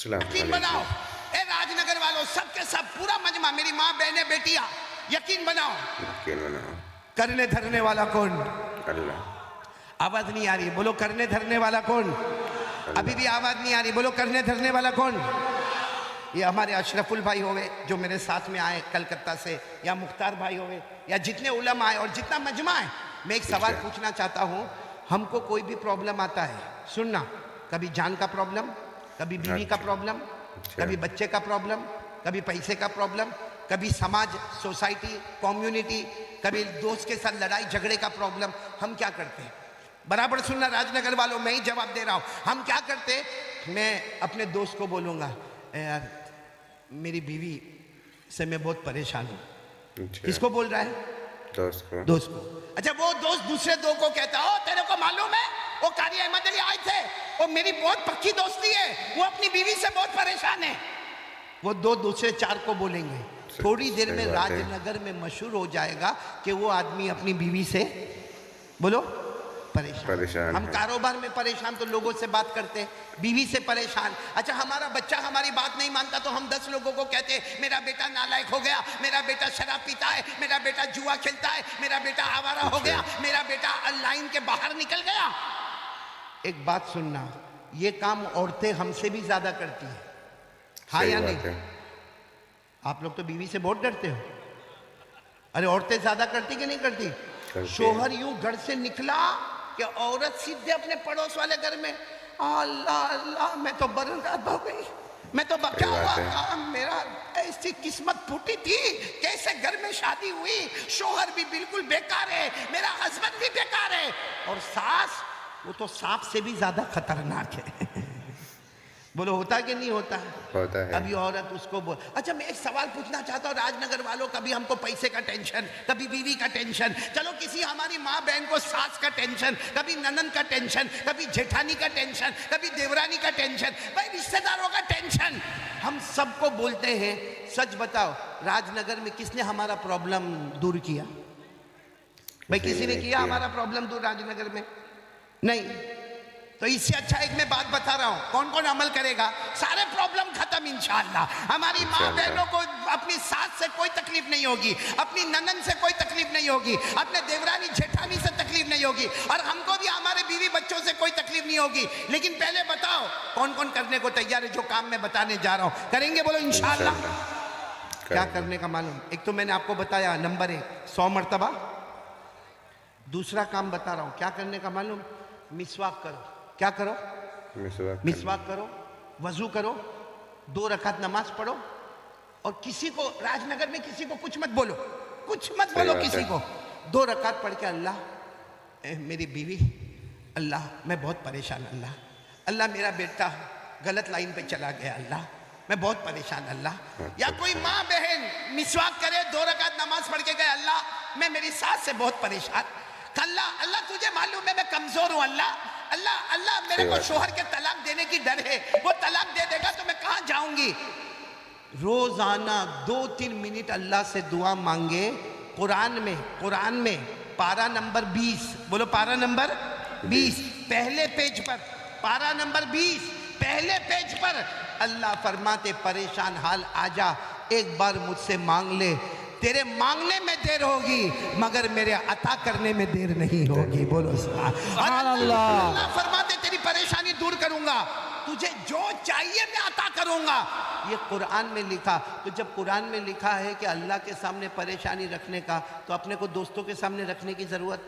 یقین بناؤ اے راج نگر والوں، سب کے سب پورا مجمع، میری ماں بہنیں بیٹیاں، یقین بناؤ کرنے دھرنے والا کون؟ آواز نہیں آ رہی، بولو کرنے دھرنے والا کون؟ ابھی بھی آواز نہیں آ رہی، بولو کرنے دھرنے والا کون؟ یہ ہمارے اشرف البھائی ہوئے جو میرے ساتھ میں آئے کلکتہ سے، یا مختار بھائی ہوئے، یا جتنے علماء آئے اور جتنا مجمع ہے. میں ایک سوال پوچھنا چاہتا ہوں. ہم کو کوئی بھی پرابلم آتا ہے، سننا، کبھی جان کا پرابلم، کبھی بیوی کا پرابلم، کبھی بچے کا پرابلم، کبھی پیسے کا پرابلم، کبھی سماج، سوسائٹی، کمیونٹی، کبھی دوست کے ساتھ لڑائی جھگڑے کا پرابلم. ہم کیا کرتے ہیں؟ برابر سننا راج نگر والوں، میں ہی جواب دے رہا ہوں. ہم کیا کرتے؟ میں اپنے دوست کو بولوں گا، اے یار میری بیوی سے میں بہت پریشان ہوں. کس کو بول رہا ہے؟ دوست کو. اچھا وہ دوست دوسرے دو کو کہتا ہے، تیرے کو معلوم ہے وہ قاری احمد علی آئے تھے، وہ میری بہت پکی دوستی ہے، وہ اپنی بیوی سے بہت پریشان ہے. وہ دو دوسرے چار کو بولیں گے، تھوڑی دیر میں راج نگر میں مشہور ہو جائے گا کہ وہ آدمی اپنی بیوی سے بولو پریشان. ہم کاروبار میں پریشان تو لوگوں سے بات کرتے، بیوی سے پریشان. اچھا ہمارا بچہ ہماری بات نہیں مانتا تو ہم 10 لوگوں کو کہتے ہیں میرا بیٹا نالائق ہو گیا، میرا بیٹا شراب پیتا ہے، میرا بیٹا جوا کھیلتا ہے، میرا بیٹا آوارہ ہو گیا، میرا بیٹا لائن کے باہر نکل گیا. ایک بات سننا، یہ کام عورتیں ہم سے بھی زیادہ کرتی ہیں، ہاں یا نہیں؟ آپ لوگ تو بیوی سے بہت ڈرتے ہو. ارے عورتیں زیادہ کرتی کہ نہیں کرتی؟ شوہر یوں گھر سے نکلا کہ عورت سیدھے اپنے پڑوس والے گھر میں، اللہ اللہ میں تو برباد ہو گئی، میں تو کیا ہوا، میرا ایسی قسمت پھوٹی تھی، کیسے گھر میں شادی ہوئی، شوہر بھی بالکل بیکار ہے، میرا ہسبینڈ بھی بیکار ہے. اور ساس، وہ تو سانپ سے بھی زیادہ خطرناک ہے. بولو ہوتا کہ نہیں ہوتا؟ ہوتا ہے. ابھی عورت اس کو بول. اچھا میں ایک سوال پوچھنا چاہتا ہوں راج نگر والوں، کبھی ہم کو پیسے کا ٹینشن، کبھی بیوی کا ٹینشن، چلو کسی ہماری ماں بہن کو ساس کا ٹینشن، کبھی ننند کا ٹینشن، کبھی جیٹھانی کا ٹینشن، کبھی دیورانی کا ٹینشن، بھائی رشتہ داروں کا ٹینشن. ہم سب کو بولتے ہیں، سچ بتاؤ راج نگر میں کس نے ہمارا پرابلم دور کیا؟ بھائی کسی نے کیا ہمارا پرابلم دور راج نگر میں؟ نہیں. تو اس سے اچھا ایک میں بات بتا رہا ہوں، کون کون عمل کرے گا سارے پرابلم ختم انشاءاللہ. ہماری ماں بہنوں کو اپنی ساس سے کوئی تکلیف نہیں ہوگی، اپنی ننند سے کوئی تکلیف نہیں ہوگی، اپنے دیورانی جیٹھانی سے تکلیف نہیں ہوگی، اور ہم کو بھی ہمارے بیوی بچوں سے کوئی تکلیف نہیں ہوگی. لیکن پہلے بتاؤ کون کون کرنے کو تیار ہے جو کام میں بتانے جا رہا ہوں؟ کریں گے؟ بولو انشاءاللہ. کیا کرنے کا معلوم؟ ایک تو میں نے آپ کو بتایا، نمبر 1 100 مرتبہ. دوسرا کام بتا رہا ہوں کیا کرنے کا معلوم؟ مسواک کرو. کیا کرو؟ مسواک کرو، وضو کرو، 2 رکعت نماز پڑھو، اور کسی کو راج نگر میں کسی کو کچھ مت بولو، کچھ مت بولو کسی کو. 2 رکعت پڑھ کے، اللہ اے میری بیوی، اللہ میں بہت پریشان، اللہ میرا بیٹا غلط لائن پہ چلا گیا، اللہ میں بہت پریشان، اللہ. یا کوئی ماں بہن مسواک کرے، 2 رکعت نماز پڑھ کے گئے، اللہ میں میری ساس سے بہت پریشان، اللہ تجھے معلوم ہے میں کمزور ہوں، اللہ میرے کو شوہر کے طلاق دینے کی ڈر ہے، وہ طلاق دے دے گا تو میں کہاں جاؤں گی. روزانہ 2-3 منٹ اللہ سے دعا مانگے. قرآن میں پارہ نمبر 20، بولو پارہ نمبر 20 پہلے پیج پر، پارہ نمبر 20 پہلے پیج پر اللہ فرماتے پریشان حال آجا، ایک بار مجھ سے مانگ لے، تیرے مانگنے میں دیر ہوگی مگر میرے عطا کرنے میں دیر نہیں ہوگی. بولو سبحان اللہ. اللہ فرماتے تیری پریشانی دور کروں گا، تجھے جو چاہیے میں عطا کروں گا. یہ قرآن میں لکھا. تو جب قرآن میں لکھا ہے کہ اللہ کے سامنے پریشانی رکھنے کا، تو اپنے کو دوستوں کے سامنے رکھنے کی ضرورت،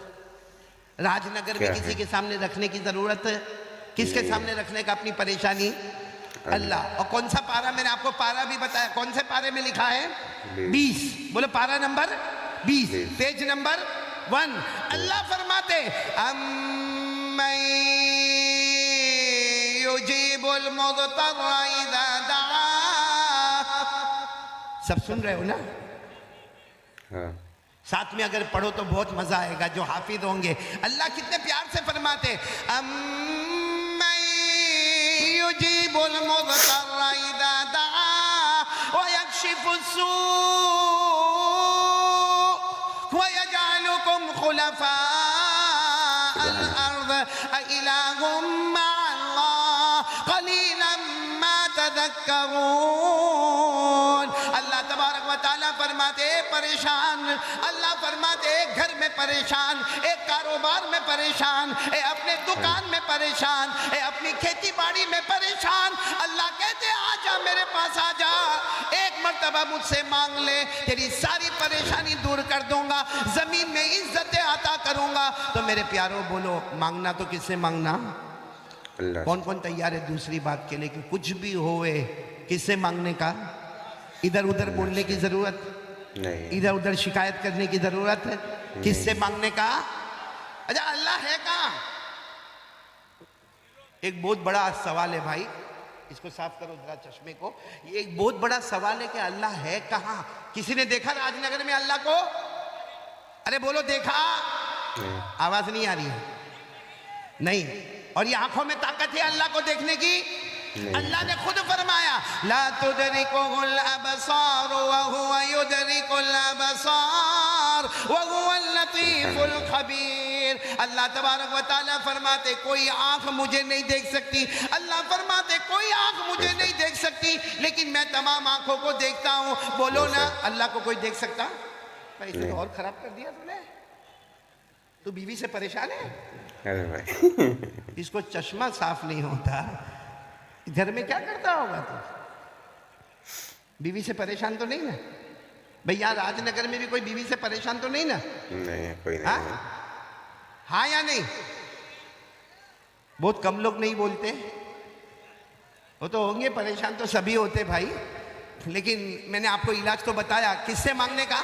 راج نگر میں کسی کے سامنے رکھنے کی ضرورت ہے؟ کس کے سامنے رکھنے کا اپنی پریشانی؟ اللہ. اور کون سا پارہ؟ میں نے آپ کو پارہ بھی بتایا، کون سے پارے میں لکھا ہے؟ 20. بولو پارہ نمبر 20 پیج نمبر 1. اللہ فرماتے امن یجیب المضطر اذا دعا. سب سن رہے ہو نا؟ ساتھ میں اگر پڑھو تو بہت مزہ آئے گا جو حافظ ہوں گے. اللہ کتنے پیار سے فرماتے يجيب المضطر إذا دعا ويكشف السوء ويجعلكم خلفاء الأرض أإله مع الله قليلا ما يتذكرون. اللہ تبارک و تعالیٰ فرماتے پریشان، اللہ فرماتے ایک گھر میں پریشان، ایک کاروبار میں پریشان، اپنے دکان میں پریشان، اپنی کھیتی باڑی میں پریشان. اللہ کہتے آ جا میرے پاس آ جا، ایک مرتبہ مجھ سے مانگ لے، تیری ساری پریشانی دور کر دوں گا، زمین میں عزتیں عطا کروں گا. تو میرے پیاروں بولو مانگنا تو کس سے مانگنا؟ اللہ. کون کون تیار ہے دوسری بات کے لیے کہ کچھ بھی ہوئے کس سے مانگنے کا؟ ادھر ادھر بولنے کی ضرورت نہیں. ادھر ادھر شکایت کرنے کی ضرورت ہے؟ کس سے مانگنے کا؟ اچھا اللہ ہے کہاں؟ ایک بہت بڑا سوال ہے بھائی، اس کو صاف کرو ذرا چشمے کو. یہ ایک بہت بڑا سوال ہے کہ اللہ ہے کہاں؟ کسی نے دیکھا راج نگر میں اللہ کو؟ ارے بولو دیکھا؟ آواز نہیں آ رہی ہے؟ نہیں. اور یہ آنکھوں میں طاقت ہے اللہ کو دیکھنے کی؟ اللہ نے خود فرمایا لا تدرکہ الابصار وہو یدرک الابصار وہو اللطیف الخبیر. اللہ تبارک و تعالیٰ فرماتے کوئی آنکھ مجھے نہیں دیکھ سکتی، اللہ فرماتے کوئی آنکھ مجھے نہیں دیکھ سکتی لیکن میں تمام آنکھوں کو دیکھتا ہوں. بولو نا اللہ کو کوئی دیکھ سکتا؟ اسے تو اور خراب کر دیا تو نے. تو بیوی سے پریشان ہے؟ ارے بھائی اس کو چشمہ صاف نہیں ہوتا، گھر میں کیا کرتا ہوگا تو؟ بیوی سے پریشان تو نہیں نا بھئی؟ راج نگر میں بھی کوئی بیوی سے پریشان تو نہیں نا؟ نہیں کوئی نہیں. ہاں یا نہیں؟ بہت کم لوگ نہیں بولتے. وہ تو ہوں گے پریشان، تو سبھی ہوتے بھائی، لیکن میں نے آپ کو علاج تو بتایا. کس سے مانگنے کا؟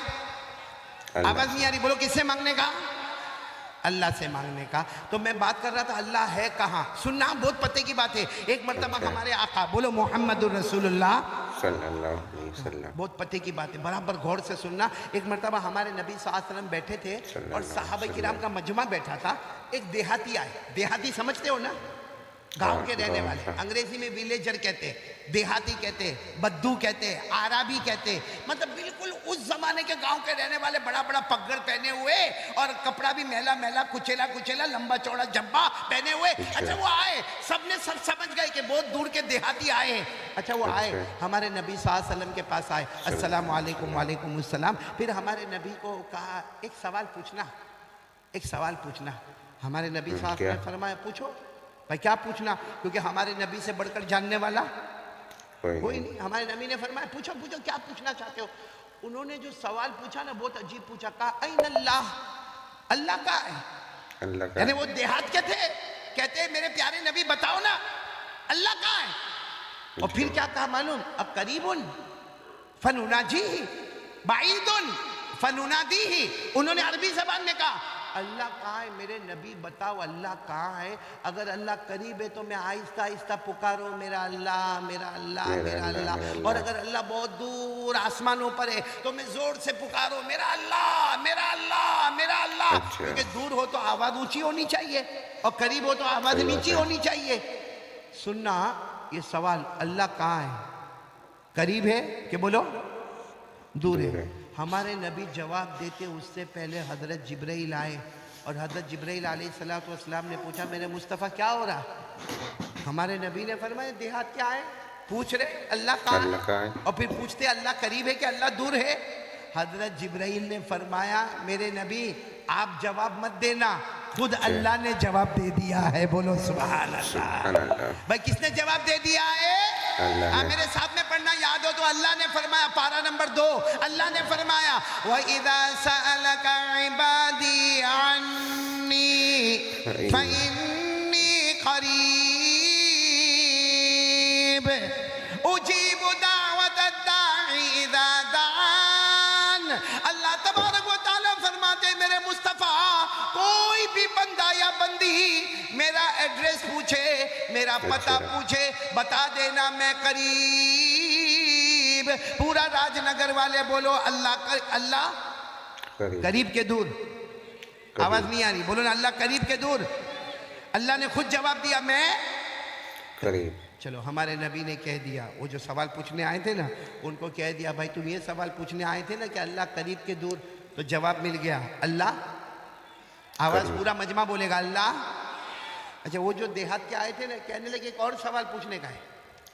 آواز نہیں آ رہی، بولو کس سے مانگنے کا؟ اللہ سے مانگنے کا. تو میں بات کر رہا تھا اللہ ہے کہاں. سننا بہت پتے کی بات ہے. ایک مرتبہ ہمارے آقا، بولو محمد الرسول اللہ صلی اللہ علیہ وسلم. بہت پتے کی بات ہے، برابر غور سے سننا. ایک مرتبہ ہمارے نبی صلی اللہ علیہ وسلم بیٹھے تھے اور صحابہ کرام کا مجمع بیٹھا تھا. ایک دیہاتی آئے. دیہاتی سمجھتے ہو نا؟ گاؤں کے رہنے والے. انگریزی میں ویلیجر کہتے، دیہاتی کہتے، بدو کہتے، عربی کہتے. مطلب بالکل اس زمانے کے گاؤں کے رہنے والے، بڑا بڑا پگڑ پہنے ہوئے اور کپڑا بھی میلا میلا کچیلا کچیلا لمبا چوڑا جبا پہنے ہوئے. اچھا وہ آئے، سب نے سب سمجھ گئے کہ بہت دور کے دیہاتی آئے ہیں. اچھا وہ آئے ہمارے نبی صلی اللہ علیہ وسلم کے پاس آئے. السلام علیکم. وعلیکم السلام. پھر ہمارے نبی کو کہا ایک سوال پوچھنا، ایک سوال پوچھنا. ہمارے نبی صلی اللہ علیہ وسلم نے فرمایا پوچھو. بھائی کیا پوچھنا؟ کیونکہ ہمارے نبی سے بڑھ کر جاننے والا کوئی نہیں. ہمارے نبی نے فرمایا پوچھو پوچھو کیا پوچھنا چاہتے ہو. انہوں نے جو سوال پوچھا نا بہت عجیب پوچھا. کہا این اللہ، اللہ کہاں ہے؟ اللہ کا. یعنی وہ دیہات کے تھے، کہتے ہیں میرے پیارے نبی بتاؤ نا اللہ کہاں ہے. اور پھر کیا کہا معلوم؟ اب قریب فنناجیہ بعید فننادیہ. انہوں نے عربی زبان میں کہا اللہ کہاں ہے میرے نبی بتاؤ اللہ کہاں ہے. اگر اللہ قریب ہے تو میں آہستہ آہستہ پکارو میرا اللہ میرا اللہ میرا اللہ. اور اگر اللہ بہت دور آسمانوں پر ہے تو میں زور سے پکارو میرا اللہ میرا اللہ میرا اللہ. کیونکہ دور ہو تو آواز اونچی ہونی چاہیے اور قریب ہو تو آواز نیچی ہونی چاہیے. سننا یہ سوال اللہ کہاں ہے، قریب ہے کہ بولو دور ہے؟ ہمارے نبی جواب دیتے اس سے پہلے حضرت جبرائیل آئے اور حضرت جبرائیل علیہ السلام نے پوچھا میرے مصطفیٰ کیا ہو رہا؟ ہمارے نبی نے فرمایا دیہات کیا ہے پوچھ رہے اللہ کہاں ہے، اور پھر پوچھتے اللہ قریب ہے کہ اللہ دور ہے. حضرت جبرائیل نے فرمایا میرے نبی آپ جواب مت دینا، خود اللہ نے جواب دے دیا ہے. بولو سبحان اللہ. بھائی کس نے جواب دے دیا ہے؟ میرے ساتھ میں پڑھنا یاد ہو تو اللہ نے فرمایا پارہ نمبر 2 اللہ نے فرمایا وَإِذَا سَأَلَكَ عِبَادِي عَنِّي فَإِنِّي قَرِيبٌ أُجِيبُ دَعْوَةَ الدَّاعِ إِذَا دَعَانِ. اللہ تبارک و تعالیٰ فرماتے میرے مصطفیٰ کوئی بھی بندہ یا بندی میرا ایڈریس پوچھے میرا پتہ پوچھے بتا دینا میں قریب. پورا راج نگر والے بولو اللہ قریب کے دور. آواز نہیں آ رہی، بولو نا اللہ قریب کے دور. اللہ نے خود جواب دیا میں قریب. چلو ہمارے نبی نے کہہ دیا، وہ جو سوال پوچھنے آئے تھے نا ان کو کہہ دیا بھائی تم یہ سوال پوچھنے آئے تھے نا کہ اللہ قریب کے دور، تو جواب مل گیا اللہ. آواز پورا مجمع بولے گا اللہ. اچھا وہ جو دیہات کے آئے تھے نا کہنے لگے ایک اور سوال پوچھنے کا ہے.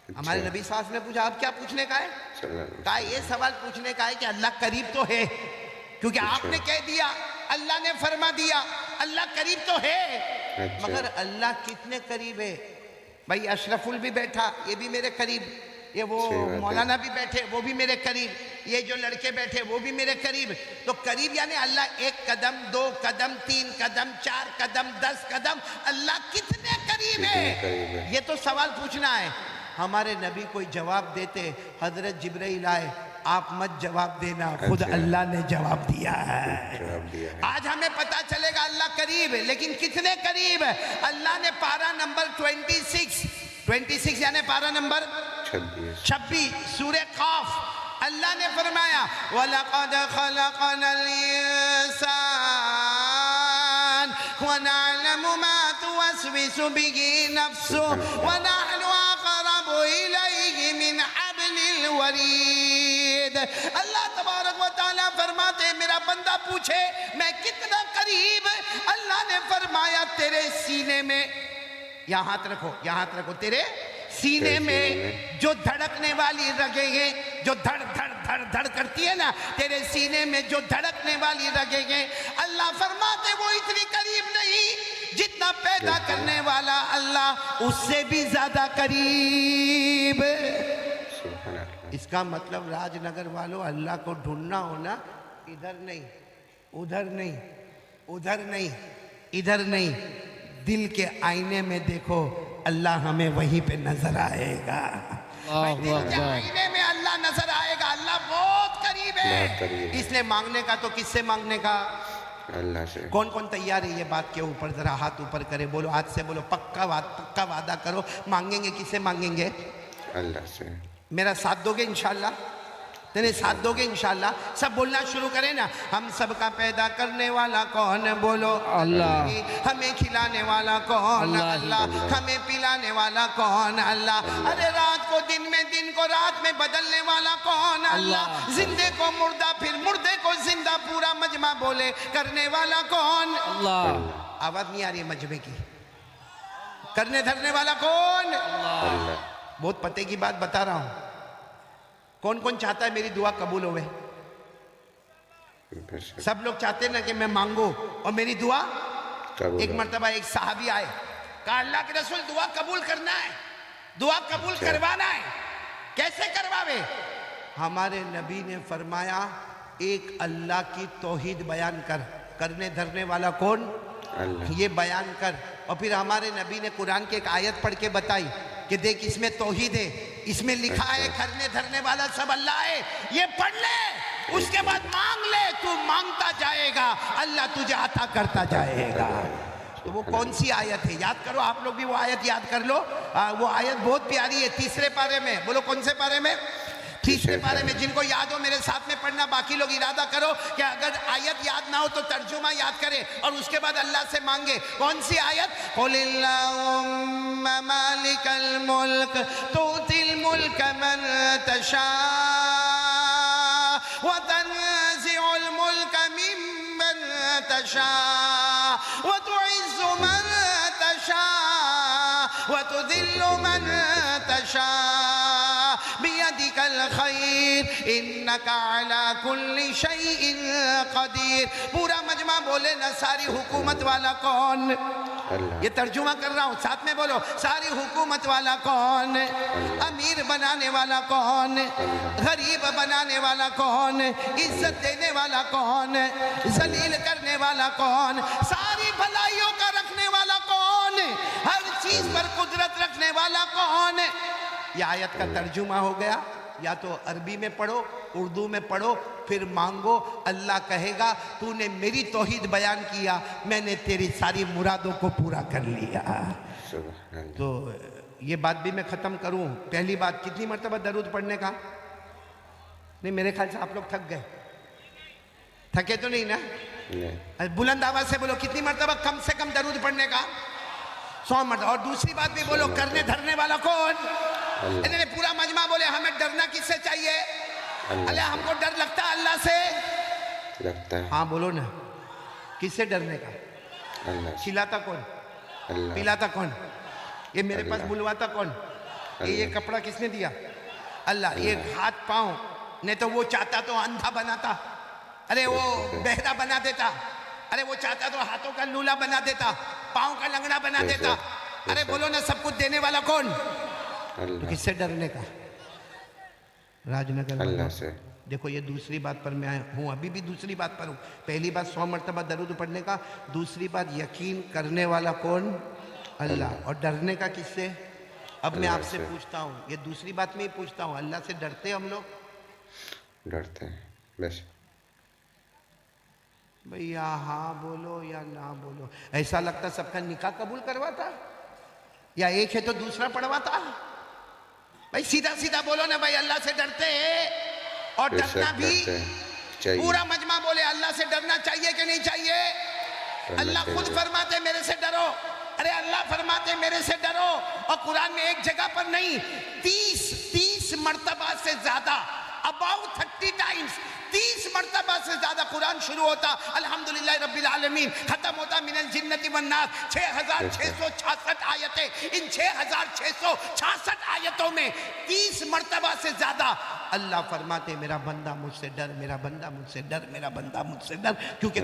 ہمارے نبی صلی اللہ علیہ وسلم نے پوچھا اب کیا پوچھنے کا ہے؟ صلی اللہ علیہ کہا یہ سوال پوچھنے کا ہے کہ اللہ قریب تو ہے، کیونکہ آپ نے کہہ دیا، اللہ نے فرما دیا اللہ قریب تو ہے، اچھا۔ مگر اللہ کتنے قریب ہے؟ بھائی اشرف ال بھی بیٹھا یہ بھی میرے قریب، یہ وہ صحیح بات ہے۔ مولانا بھی بیٹھے وہ بھی میرے قریب، یہ جو لڑکے بیٹھے وہ بھی میرے قریب، تو قریب یعنی اللہ 1 قدم 2 قدم 3 قدم 4 قدم 10 قدم، اللہ کتنے قریب کتنے قریب ہے، ہے؟ یہ تو سوال پوچھنا ہے۔ ہمارے نبی کوئی جواب دیتے، حضرت جبرائیل آئے، آپ مت جواب دینا، خود اچھا۔ اللہ نے جواب دیا ہے۔ جواب دیا ہے۔ آج ہمیں پتا چلے گا اللہ قریب ہے، لیکن کتنے قریب ہے؟ اللہ نے پارہ نمبر 26 یعنی پارہ نمبر 26 سورہ قاف، اللہ نے فرمایا وَلَقَدْ خَلَقْنَا الْإِنسَانَ وَنَعْلَمُ مَا تُوَسْوِسُ بِهِ نَفْسُهُ وَنَحْنُ أَقْرَبُ إِلَيْهِ مِنْ حَبْلِ الْوَرِيدِ۔ اللہ تبارک و تعالیٰ فرماتے ہیں میرا بندہ پوچھے میں کتنا قریب، اللہ نے فرمایا تیرے سینے میں، یہاں ہاتھ رکھو، تیرے سینے میں جو دھڑکنے والی رگیں ہیں، جو دھڑ دھڑ دھڑ دھڑ کرتی ہے نا، تیرے سینے میں جو دھڑکنے والی رگیں ہیں، اللہ فرماتے وہ اتنی قریب نہیں، جتنا پیدا کرنے والا اللہ اس سے بھی زیادہ قریب۔ سبحان اللہ۔ اس کا مطلب راج نگر والوں اللہ کو ڈھونڈنا ہونا، ادھر نہیں ادھر نہیں ادھر نہیں ادھر نہیں، دل کے آئینے میں دیکھو اللہ ہمیں وہیں پہ نظر آئے گا، دل کے آئینے میں اللہ نظر آئے گا، اللہ بہت قریب ہے۔ بہت قریب ہے۔ اس لیے مانگنے کا تو کس سے مانگنے کا؟ اللہ سے۔ کون کون تیار ہے یہ بات کے اوپر؟ ذرا ہاتھ اوپر کرے، بولو ہاتھ سے بولو پکا وعدہ کرو، مانگیں گے کس سے مانگیں گے؟ اللہ سے۔ میرا ساتھ دو گے انشاءاللہ؟ تیرے ساتھ دو گے انشاءاللہ؟ سب بولنا شروع کریں نا، ہم سب کا پیدا کرنے والا کون؟ بولو اللہ۔ ہمیں کھلانے والا کون؟ اللہ۔ ہمیں پلانے والا کون؟ اللہ۔ ارے رات کو دن میں، دن کو رات میں بدلنے والا کون؟ اللہ۔ زندے کو مردہ، پھر مردے کو زندہ، پورا مجمع بولے کرنے والا کون؟ اللہ۔ آواز نہیں آ رہی ہے مجمع کی؟ کرنے دھرنے والا کون؟ اللہ۔ بہت پتے کی بات بتا رہا ہوں، کون کون چاہتا ہے میری دعا قبول ہوئے؟ بے شک۔ سب لوگ چاہتے ہیں نا کہ میں مانگوں اور میری دعا قبول ایک ہو۔ مرتبہ ایک صحابی آئے، کہا اللہ کے رسول دعا قبول کرنا ہے، دعا قبول اچھا۔ کروانا ہے، کیسے کرواوے؟ ہمارے نبی نے فرمایا ایک اللہ کی توحید بیان کر، کرنے دھرنے والا کون؟ اللہ۔ یہ بیان کر، اور پھر ہمارے نبی نے قرآن کی ایک آیت پڑھ کے بتائی کہ دیکھ اس میں توحید ہے، اس میں لکھا ہے کرنے دھرنے والا سب اللہ ہے، یہ پڑھ لے، اس کے بعد مانگ لے، تو مانگتا جائے گا اللہ تجھے عطا کرتا جائے گا۔ تو وہ کون سی آیت ہے؟ یاد کرو آپ لوگ بھی وہ آیت یاد کر لو، وہ آیت بہت پیاری ہے، 3 پارے میں، بولو کون سے پارے میں؟ 3 پارے میں، جن کو یاد ہو میرے ساتھ میں پڑھنا، باقی لوگ ارادہ کرو کہ اگر آیت یاد نہ ہو تو ترجمہ یاد کرے اور اس کے بعد اللہ سے مانگے۔ کون سی آیت؟ قُلِ اللَّهُمَّ مَالِكَ الْمُلْكِ تُؤْتِي الْمُلْكَ مَنْ تَشَاءُ وَتَنزِعُ الْمُلْكَ مِمَّنْ تَشَاءُ وَتُعِزُّ مَنْ تَشَاءُ وَتُذِلُّ مَنْ تَشَاءُ بِيَدِكَ الْخَيْرُ إِنَّكَ عَلَى كُلِّ شَيْءٍ قَدِيرٌ۔ پورا مجمع بولے نا ساری حکومت والا کون؟ اللہ۔ یہ ترجمہ کر رہا ہوں، ساتھ میں بولو ساری حکومت والا کون؟ امیر بنانے والا کون؟ غریب بنانے والا کون؟ عزت دینے والا کون؟ ذلیل کرنے والا کون؟ ساری بھلائیوں کا رکھنے والا کون؟ ہر چیز پر قدرت رکھنے والا کون؟ یہ آیت کا ترجمہ ہو گیا، یا تو عربی میں پڑھو، اردو میں پڑھو، پھر مانگو، اللہ کہے گا تو نے میری توحید بیان کیا، میں نے تیری ساری مرادوں کو پورا کر لیا۔ سبحان اللہ۔ تو یہ بات بھی میں ختم کروں، پہلی بات کتنی مرتبہ درود پڑھنے کا؟ نہیں میرے خیال سے آپ لوگ تھک گئے، تھکے تو نہیں نا؟ نہیں۔ بلند آواز سے بولو کتنی مرتبہ کم سے کم درود پڑھنے کا؟ 100 مرتبہ۔ اور دوسری بات بھی بولو کرنے دھرنے والا کون؟ انہوں نے پورا مجمع بولے ہمیں ڈرنا کس سے چاہیے؟ اللہ۔ ہم کو ڈر لگتا ہے اللہ سے؟ لگتا ہے۔ ہاں بولو نا، کس سے ڈرنے کا؟ اللہ۔ کھلاتا کون؟ اللہ۔ پلاتا کون؟ یہ میرے پاس اللہ۔ بلواتا کون؟ یہ کپڑا کس نے دیا؟ اللہ. یہ ہاتھ پاؤں نہیں تو وہ چاہتا تو اندھا بناتا, ارے وہ بہرا بنا دیتا, ارے وہ چاہتا تو ہاتھوں کا لولا بنا دیتا, پاؤں کا لنگڑا بنا دیتا. ارے بولو نا سب کچھ دینے والا کون؟ تو کس سے ڈرنے کا؟ راج نگر اللہ سے. دیکھو یہ دوسری بات پر میں ہوں, ابھی بھی دوسری بات پر ہوں. پہلی بات 100 مرتبہ درود پڑھنے کا, دوسری بات یقین کرنے والا کون؟ اللہ. اور ڈرنے کا کس سے؟ اب میں آپ سے پوچھتا ہوں, یہ دوسری بات میں ہی پوچھتا ہوں, اللہ سے ڈرتے ہم لوگ؟ ڈرتے ہیں بس. بھئی یا ہاں بولو یا نہ بولو. ایسا لگتا سب کا نکاح قبول کرواتا, یا ایک ہے تو دوسرا پڑھواتا؟ بھئی سیدھا سیدھا بولو نا بھئی, اللہ سے ڈرتے ہیں؟ اور ڈرنا بھی پورا مجمع بولے اللہ سے ڈرنا چاہیے کہ نہیں چاہیے؟ اللہ خود فرماتے میرے سے ڈرو. ارے اللہ فرماتے میرے سے ڈرو, اور قرآن میں ایک جگہ پر نہیں 30 مرتبہ سے زیادہ, about 30 times, 30 مرتبہ سے زیادہ قرآن شروع ہوتا الحمدللہ رب العالمین, ختم ہوتا من الجنت والناس. 6666 آیتیں, ان 6666 آیتوں میں 30 مرتبہ سے زیادہ اللہ فرماتے میرا بندہ مجھ سے ڈر, میرا بندہ مجھ سے ڈر, میرا بندہ مجھ سے ڈر. کیونکہ